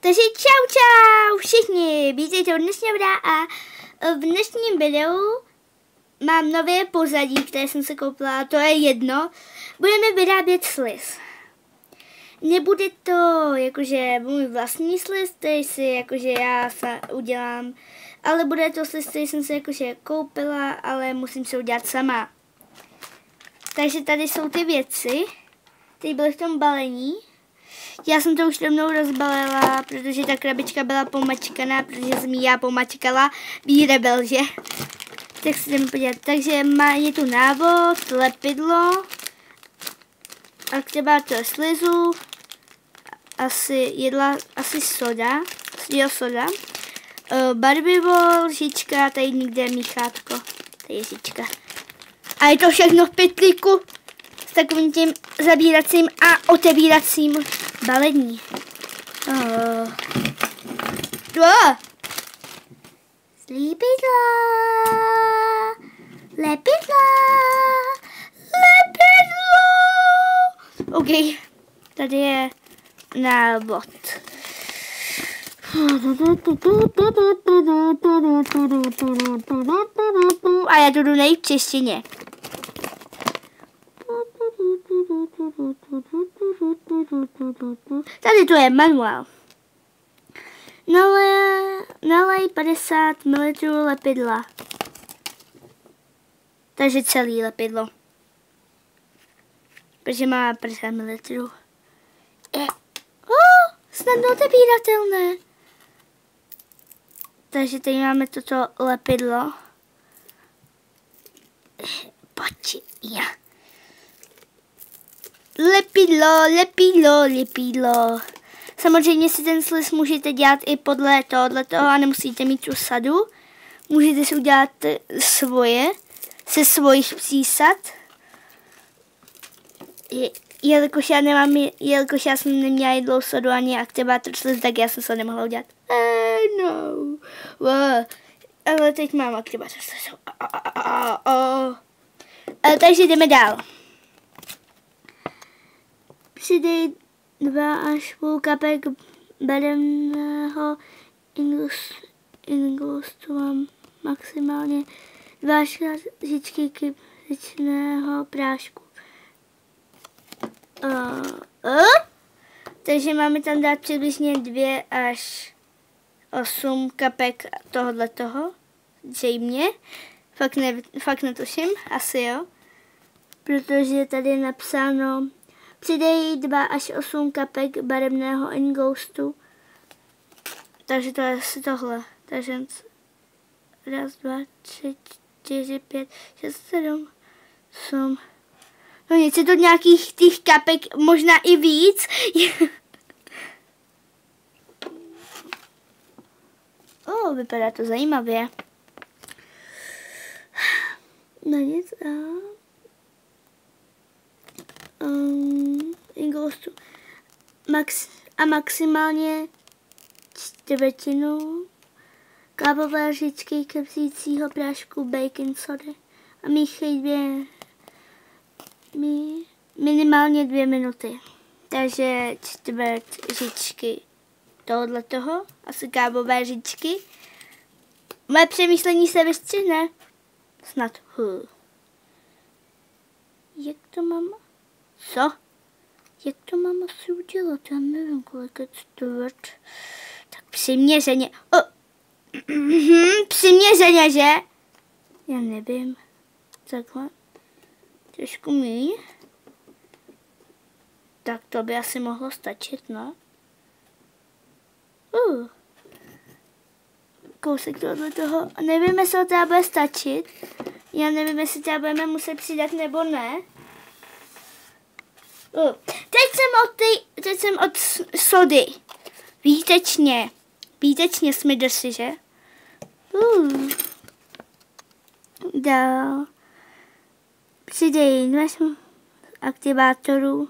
Takže čau všichni, vítejte u dnešního videa a v dnešním videu mám nové pozadí, které jsem si koupila, to je jedno. Budeme vyrábět sliz. Nebude to jakože můj vlastní sliz, který si jakože já udělám, ale bude to sliz, který jsem si jakože koupila, ale musím se udělat sama. Takže tady jsou ty věci, které byly v tom balení. Já jsem to už rovnou rozbalila, protože ta krabička byla pomačkaná, protože jsem ji já pomačkala, rebel, že? Tak si jdeme podívat. Takže je tu návod, lepidlo, aktivátor slizu, asi soda, soda, barvivo, lžička, tady někde míchátko, tady je lžička. A je to všechno v pytlíku s takovým tím zabíracím a otevíracím balení. Lepidlo. OK, tady je návod. A já to jdu najít v češtině. Tady to je manuál. Nalej 50 ml lepidla. Takže celý lepidlo. Protože má 50 ml. Snadno otevíratelné. Takže tady máme toto lepidlo. Pojď, já. Lepidlo. Samozřejmě si ten sliz můžete dělat i podle tohoto a nemusíte mít tu sadu. Můžete si udělat se svojich přísad. Jelikož já jsem neměla jedlou sadu ani aktivátor sliz, tak já jsem se nemohla udělat. Ale teď mám aktivátor slizu. Takže jdeme dál. Přidej 2 až půl kapek barevného ingustu a maximálně 2 lžičky kypřičného prášku. Takže máme tam dát přibližně 2 až 8 kapek tohoto. Zřejmě. Fakt netuším. Asi jo. Protože tady je napsáno přidej 2 až 8 kapek barevného ingoustu. Takže to je asi tohle. Takže 1, 2, 3, 4, 5, 6, 7, 8. No nic, je to nějakých těch kapek, možná i víc. Vypadá to zajímavě. No nic ingoustu a maximálně 1/4 kávové lžičky kypřícího prášku baking sody a míchej minimálně 2 minuty. Takže 1/4 lžičky tohoto, asi kávové lžičky. Moje přemýšlení se vystřihne. Snad. Jak to mám? Co? Jak to mám asi udělat? Já nevím, kolik je čtvrt. Tak přiměřeně. Přiměřeně, že? Já nevím. Takhle. Trošku míň. Tak to by asi mohlo stačit, no. Kousek toho. Nevím, jestli to bude stačit. Já nevím, jestli to budeme muset přidat nebo ne. Teď jsem od sody. Výtečně jsme došli, že? Dál. Přidej 2 aktivátorů.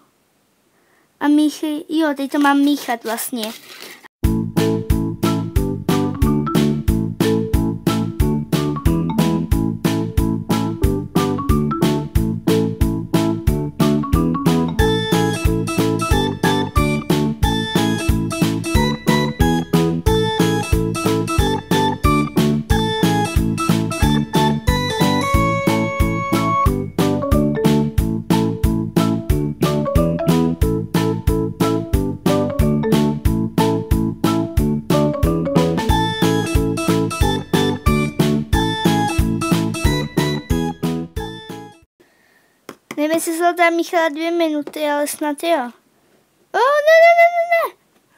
A míchej. Jo, teď to mám míchat vlastně. Nevím, jestli se to tam míchala 2 minuty, ale snad jo.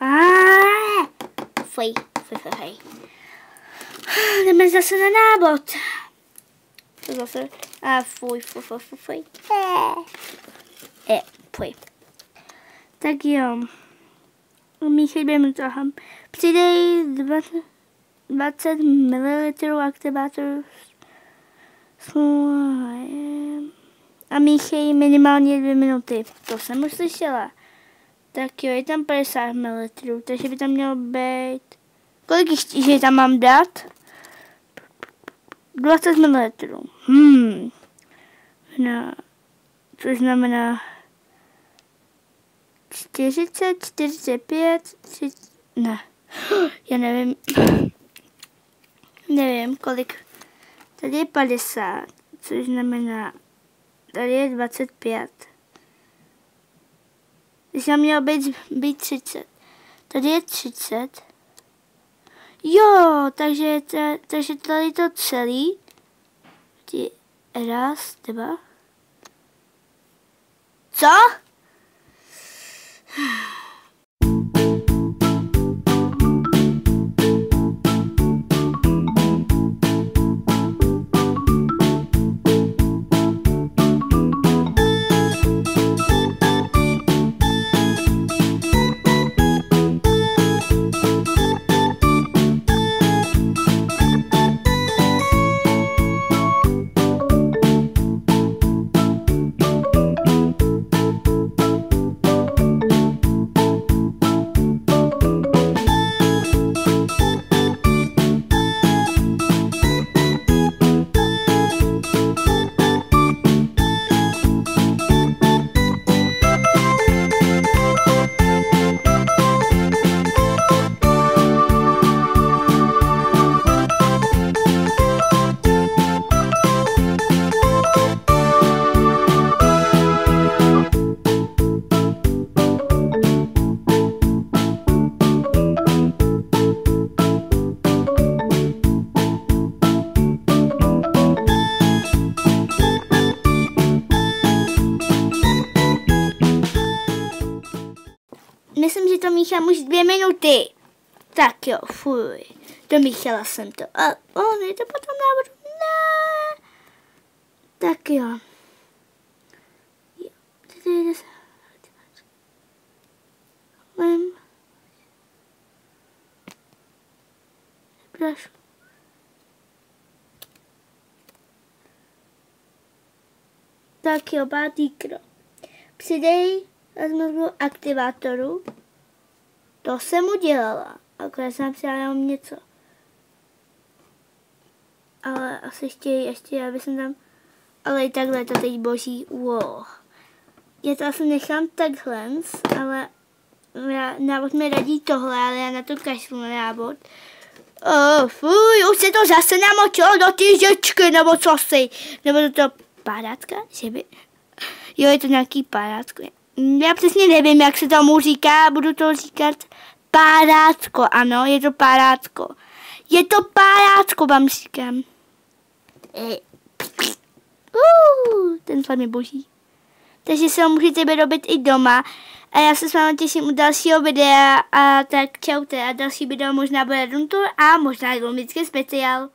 Ne. Fuj. Jdeme zase na nábod. To zase. Fuj. Fuj. Tak jo. Míchej 2 minuty. Přidej 20 ml aktivátoru a míchej minimálně 2 minuty. To jsem už slyšela. Tak jo, je tam 50 ml, takže by tam mělo být... Kolik ještě tam mám dát? 20 ml. No, což znamená 40, 45, 30, ne. Já nevím. Nevím, kolik. Tady je 50, což znamená, tady je 25. Když tam mělo být 30. Tady je 30. Jo, takže tady to celý. Raz, 2. Co? Myslím, že to míchám už 2 minuty. Tak jo, fuj. Domíchala jsem to. Je to potom návodu. Ne. Tak jo. Tak jo, 5. krok. Přidej rozmrzlou aktivátoru. To jsem udělala. Akorát jsem přidala jenom něco. Ale asi ještě, aby jsem tam... Ale i takhle to teď boží. Wow. Já to asi nechám takhle, ale návod mi radí tohle, ale já na to kašlu na návod. Fuj, už se to zase namočilo do té žečky, nebo co si. Nebo do toho párátka, že by... Jo, je to nějaký párátko. Já přesně nevím, jak se tomu říká, budu to říkat párátko, ano, je to párátko. Je to párátko, vám říkám. Ten slad je boží. Takže se ho můžete vyrobit i doma. A já se s vámi těším u dalšího videa. A tak čaute. A další video možná bude room tour a možná i speciál.